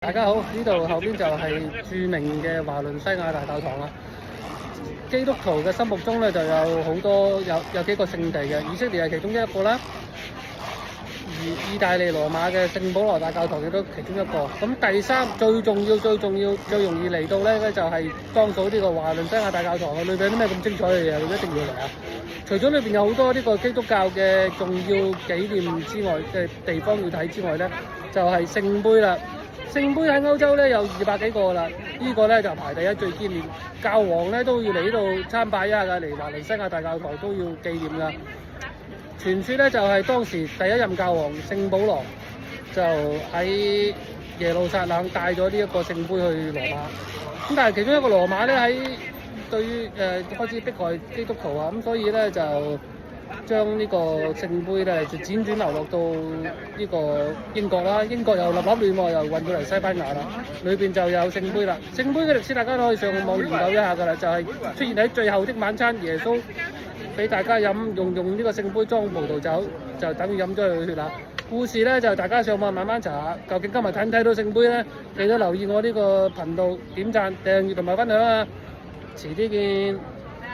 大家好，呢度後邊就係著名嘅華倫西亞大教堂啦。基督徒嘅心目中咧就有好多有幾個聖地嘅，以色列係其中一個啦。而意大利羅馬嘅聖保羅大教堂亦都其中一個。咁第三最重要、最容易嚟到咧就係當數呢個華倫西亞大教堂嘅裏邊有啲咩咁精彩嘅嘢，你一定要嚟啊！除咗裏邊有好多呢個基督教嘅重要紀念之外嘅地方要睇之外咧，就係聖杯啦。聖杯喺歐洲咧有200幾個啦，呢個咧就排第一最紀念。教皇咧都要嚟呢度參拜一下㗎，嚟華倫西亞大教堂都要紀念㗎。傳說咧就係當時第一任教皇聖保羅就喺耶路撒冷帶咗呢一個聖杯去羅馬。咁但係其中一個羅馬咧喺對於開始迫害基督徒啊，咁所以咧就將呢個聖杯咧就輾轉流落到呢個英國啦。英國又立亂喎，又運到嚟西班牙啦。裏邊就有聖杯啦。聖杯嘅歷史大家都可以上網研究一下㗎啦，就係出現喺最後的晚餐，耶穌俾大家飲，用呢個聖杯裝葡萄酒，就等於飲咗佢血啦。故事咧就大家上網慢慢查下，究竟今日睇唔睇到聖杯咧？記得留意我呢個頻道，點讚、訂閱同埋分享啊！遲啲見。